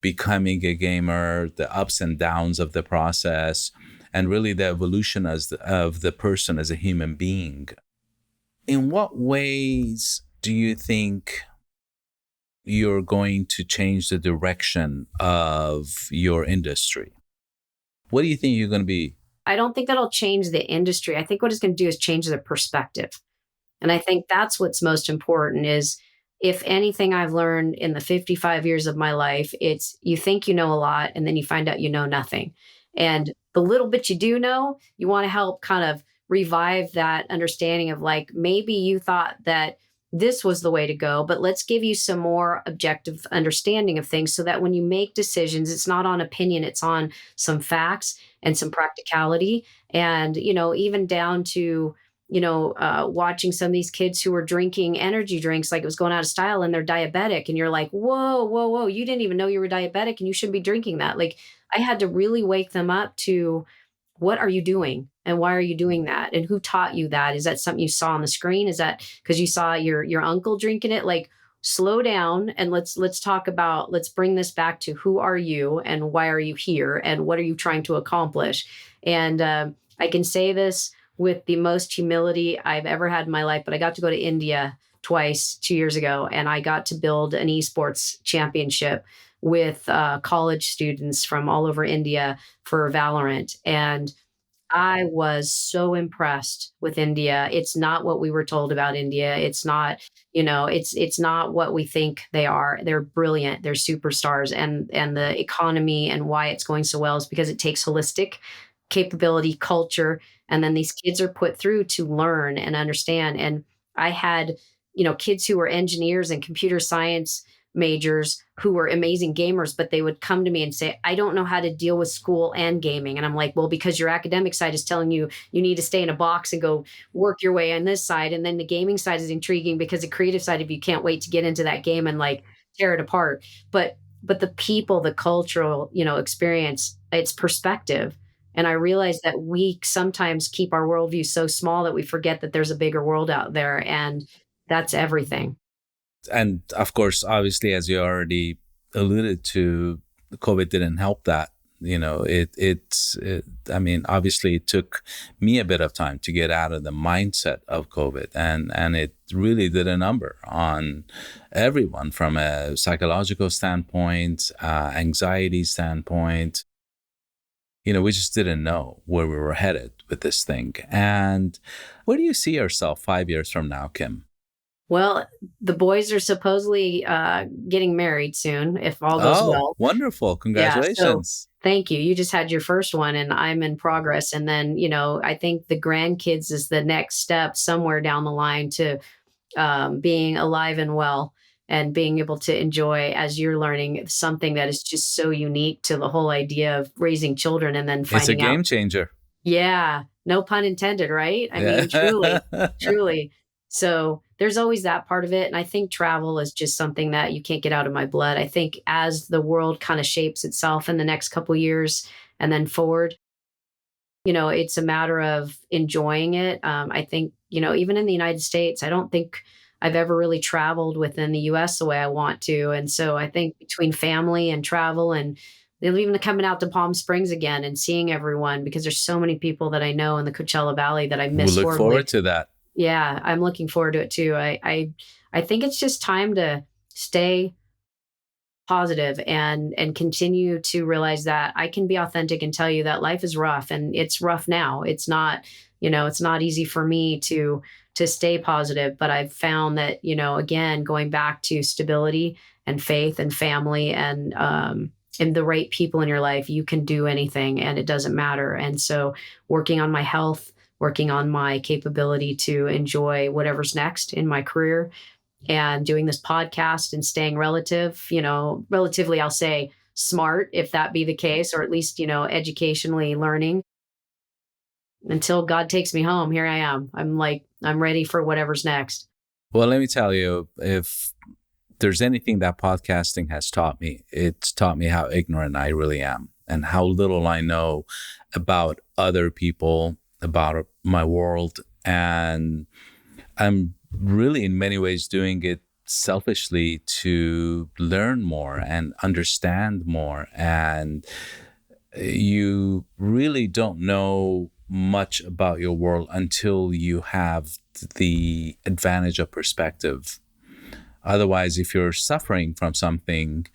becoming a gamer, the ups and downs of the process, and really the evolution of the person as a human being. In what ways do you think you're going to change the direction of your industry? What do you think you're going to be? I don't think that'll change the industry. I think what it's going to do is change the perspective. And I think that's what's most important is if anything I've learned in the 55 years of my life, it's you think you know a lot and then you find out you know nothing. And the little bit you do know, you want to help kind of revive that understanding of like maybe you thought that this was the way to go, but let's give you some more objective understanding of things so that when you make decisions, it's not on opinion, it's on some facts and some practicality. And, even down to, watching some of these kids who were drinking energy drinks like it was going out of style and they're diabetic. And you're like, whoa, whoa, whoa, you didn't even know you were diabetic and you shouldn't be drinking that. Like I had to really wake them up to what are you doing and why are you doing that? And who taught you that? Is that something you saw on the screen? Is that because you saw your uncle drinking it? Like slow down and let's talk about, let's bring this back to who are you and why are you here and what are you trying to accomplish? And I can say this with the most humility I've ever had in my life, but I got to go to India twice 2 years ago and I got to build an esports championship with college students from all over India for Valorant. And I was so impressed with India. It's not what we were told about India. It's not, it's not what we think they are. They're brilliant. They're superstars. And the economy and why it's going so well is because it takes holistic capability, culture, and then these kids are put through to learn and understand. And I had, kids who were engineers and computer science majors who were amazing gamers, but they would come to me and say, I don't know how to deal with school and gaming. And I'm like, well, because your academic side is telling you you need to stay in a box and go work your way on this side. And then the gaming side is intriguing because the creative side of you can't wait to get into that game and like tear it apart. But the people, the cultural, experience, it's perspective. And I realize that we sometimes keep our worldview so small that we forget that there's a bigger world out there. And that's everything. And of course, obviously, as you already alluded to, COVID didn't help that. I mean, obviously it took me a bit of time to get out of the mindset of COVID and it really did a number on everyone from a psychological standpoint, anxiety standpoint. We just didn't know where we were headed with this thing. And where do you see yourself 5 years from now, Kim? Well, the boys are supposedly getting married soon, if all goes well. Wonderful. Congratulations. Yeah, so thank you. You just had your first one and I'm in progress. And then, I think the grandkids is the next step somewhere down the line to being alive and well and being able to enjoy, as you're learning, something that is just so unique to the whole idea of raising children and then finding out. It's a game changer. Yeah, no pun intended, right? I mean, truly, truly. So there's always that part of it. And I think travel is just something that you can't get out of my blood. I think as the world kind of shapes itself in the next couple of years and then forward, it's a matter of enjoying it. I think, even in the United States, I don't think I've ever really traveled within the US the way I want to. And so I think between family and travel and even coming out to Palm Springs again and seeing everyone, because there's so many people that I know in the Coachella Valley that I miss. We look forward to that. Yeah, I'm looking forward to it too. I think it's just time to stay positive and continue to realize that I can be authentic and tell you that life is rough, and it's rough now. It's not, it's not easy for me to stay positive, but I've found that, again, going back to stability and faith and family and the right people in your life, you can do anything and it doesn't matter. And so working on my health, working on my capability to enjoy whatever's next in my career, and doing this podcast and staying relatively, I'll say smart, if that be the case, or at least, educationally learning until God takes me home. Here I am. I'm ready for whatever's next. Well, let me tell you, if there's anything that podcasting has taught me, it's taught me how ignorant I really am and how little I know about other people, about my world. And I'm really, in many ways, doing it selfishly to learn more and understand more. And you really don't know much about your world until you have the advantage of perspective. Otherwise, if you're suffering from something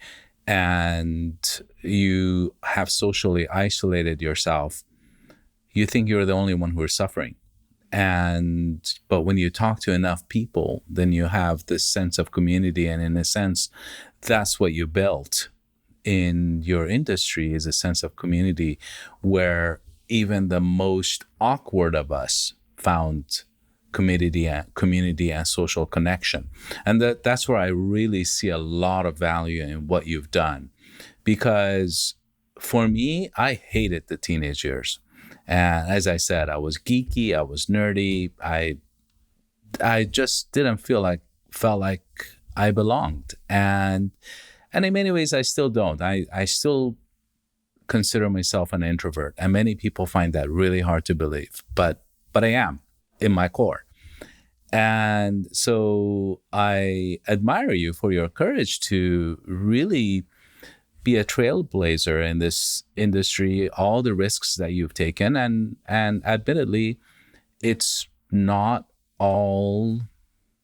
and you have socially isolated yourself, you think you're the only one who is suffering. But when you talk to enough people, then you have this sense of community. And in a sense, that's what you built in your industry, is a sense of community where even the most awkward of us found community and social connection. And that's where I really see a lot of value in what you've done. Because for me, I hated the teenage years. And as I said, I was geeky, I was nerdy. I just didn't felt like I belonged. And in many ways I still don't. I still consider myself an introvert. And many people find that really hard to believe. But I am in my core. And so I admire you for your courage to really be a trailblazer in this industry, all the risks that you've taken. And admittedly, it's not all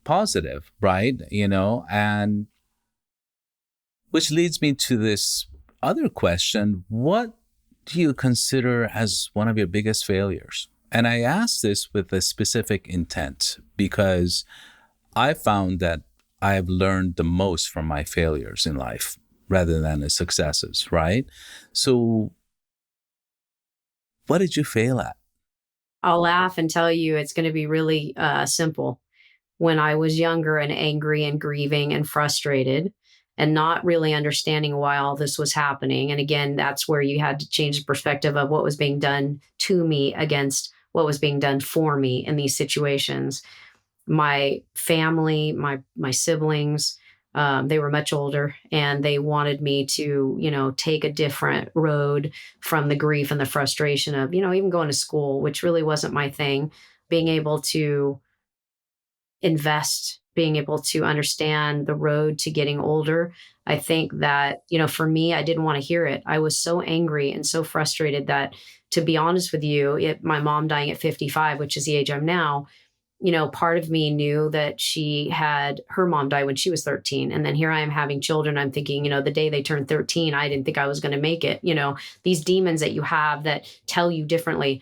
positive, right? And which leads me to this other question. What do you consider as one of your biggest failures? And I ask this with a specific intent because I found that I've learned the most from my failures in life rather than the successes, right? So what did you fail at? I'll laugh and tell you it's going to be really simple. When I was younger and angry and grieving and frustrated and not really understanding why all this was happening. And again, that's where you had to change the perspective of what was being done to me against what was being done for me in these situations. My family, my siblings, they were much older and they wanted me to, take a different road from the grief and the frustration of, even going to school, which really wasn't my thing. Being able to invest, being able to understand the road to getting older. I think that, for me, I didn't want to hear it. I was so angry and so frustrated that, to be honest with you, my mom dying at 55, which is the age I'm now, part of me knew that her mom died when she was 13. And then here I am having children. I'm thinking, the day they turned 13, I didn't think I was going to make it. These demons that you have that tell you differently.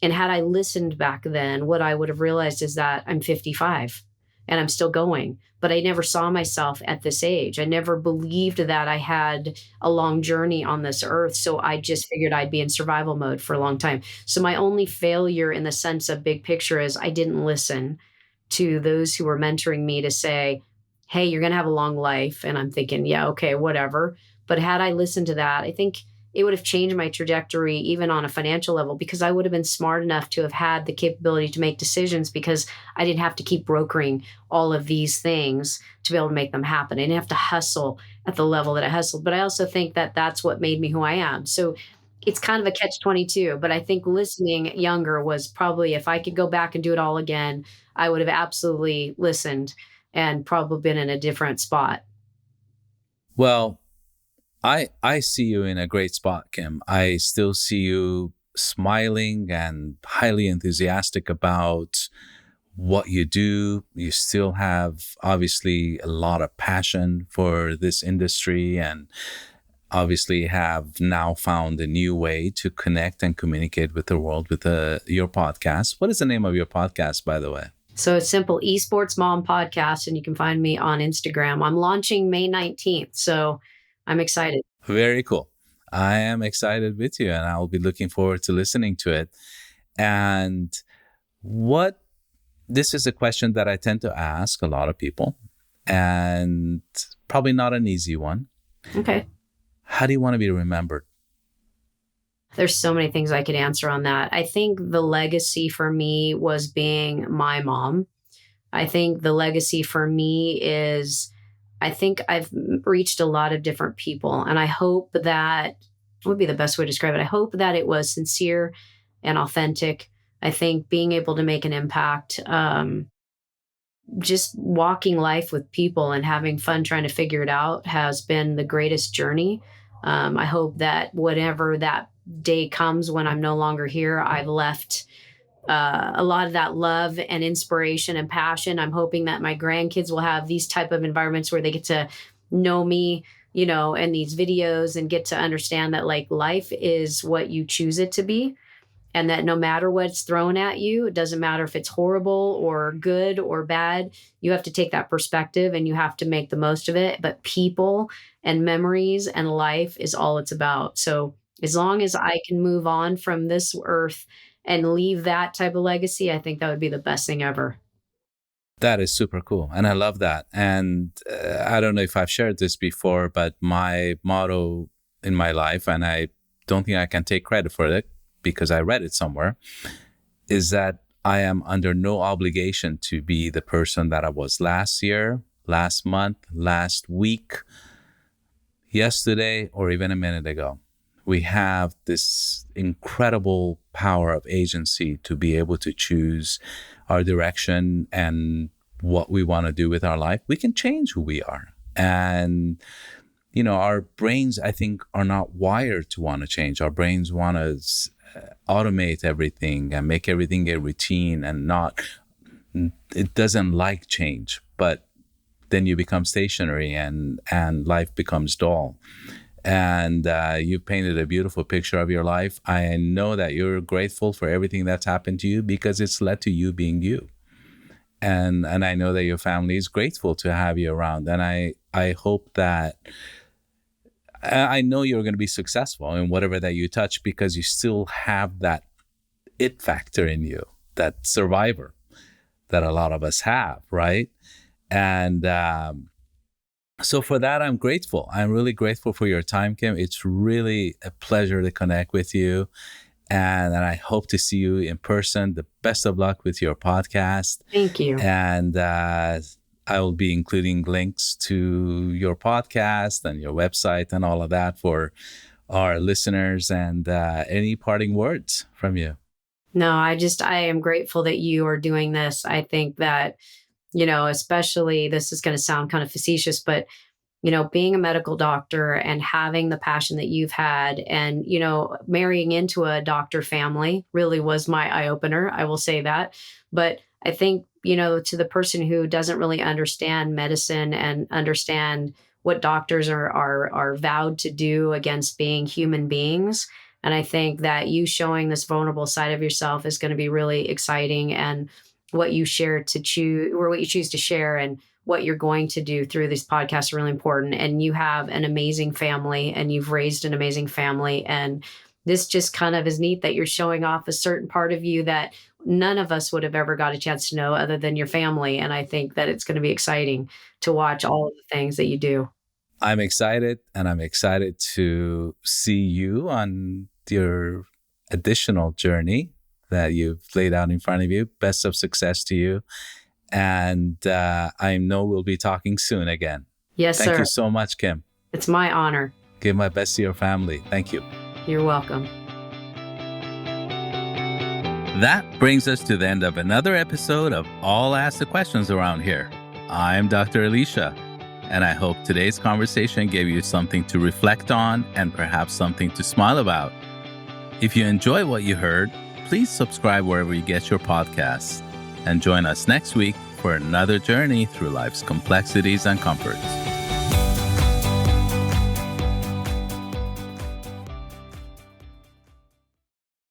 And had I listened back then, what I would have realized is that I'm 55 and I'm still going. But I never saw myself at this age. I never believed that I had a long journey on this earth. So I just figured I'd be in survival mode for a long time. So my only failure in the sense of big picture is I didn't listen to those who were mentoring me to say, hey, you're going to have a long life. And I'm thinking, yeah, okay, whatever. But had I listened to that, I think it would have changed my trajectory even on a financial level, because I would have been smart enough to have had the capability to make decisions, because I didn't have to keep brokering all of these things to be able to make them happen. I didn't have to hustle at the level that I hustled. But I also think that that's what made me who I am. So it's kind of a catch-22. But I think listening younger was probably, if I could go back and do it all again, I would have absolutely listened and probably been in a different spot. Well, I see you in a great spot, Kim. I still see you smiling and highly enthusiastic about what you do. You still have obviously a lot of passion for this industry, and obviously have now found a new way to connect and communicate with the world with your podcast. What is the name of your podcast, by the way? So it's simple, Esports Mom podcast, and you can find me on Instagram. I'm launching May 19th, so I'm excited. Very cool. I am excited with you, and I'll be looking forward to listening to it. And this is a question that I tend to ask a lot of people, and probably not an easy one. Okay. How do you want to be remembered? There's so many things I could answer on that. I think the legacy for me was being my mom. I think the legacy for me is, I think I've reached a lot of different people, and I hope that would be the best way to describe it. I hope that it was sincere and authentic. I think being able to make an impact, just walking life with people and having fun trying to figure it out has been the greatest journey. I hope that whenever that day comes when I'm no longer here, I've left a lot of that love and inspiration and passion. I'm hoping that my grandkids will have these type of environments where they get to know me, in these videos, and get to understand that like life is what you choose it to be. And that no matter what's thrown at you, it doesn't matter if it's horrible or good or bad, you have to take that perspective and you have to make the most of it. But people and memories and life is all it's about. So as long as I can move on from this earth and leave that type of legacy, I think that would be the best thing ever. That is super cool. And I love that. And I don't know if I've shared this before, but my motto in my life, and I don't think I can take credit for it because I read it somewhere, is that I am under no obligation to be the person that I was last year, last month, last week, yesterday, or even a minute ago. We have this incredible power of agency to be able to choose our direction and what we want to do with our life. We can change who we are. And our brains, I think, are not wired to want to change. Our brains want to automate everything and make everything a routine, and it doesn't like change. But then you become stationary and life becomes dull. And you've painted a beautiful picture of your life. I know that you're grateful for everything that's happened to you because it's led to you being you. And I know that your family is grateful to have you around. And I hope that, I know you're going to be successful in whatever that you touch, because you still have that it factor in you, that survivor that a lot of us have, right? And so for that, I'm grateful. I'm really grateful for your time, Kim. It's really a pleasure to connect with you. And I hope to see you in person. The best of luck with your podcast. Thank you. And I will be including links to your podcast and your website and all of that for our listeners. And any parting words from you? No, I am grateful that you are doing this. I think that, especially, this is going to sound kind of facetious, but, being a medical doctor and having the passion that you've had and, marrying into a doctor family really was my eye opener. I will say that. But I think, to the person who doesn't really understand medicine and understand what doctors are vowed to do against being human beings. And I think that you showing this vulnerable side of yourself is going to be really exciting. And what you choose to share and what you're going to do through this podcast are really important. And you have an amazing family and you've raised an amazing family. And this just kind of is neat that you're showing off a certain part of you that none of us would have ever got a chance to know other than your family. And I think that it's going to be exciting to watch all of the things that you do. I'm excited, and I'm excited to see you on your additional journey that you've laid out in front of you. Best of success to you. And I know we'll be talking soon again. Yes, sir. Thank you so much, Kim. It's my honor. Give my best to your family. Thank you. You're welcome. That brings us to the end of another episode of All Ask the Questions Around Here. I'm Dr. Elisha, and I hope today's conversation gave you something to reflect on and perhaps something to smile about. If you enjoy what you heard, please subscribe wherever you get your podcasts. and join us next week for another journey through life's complexities and comforts.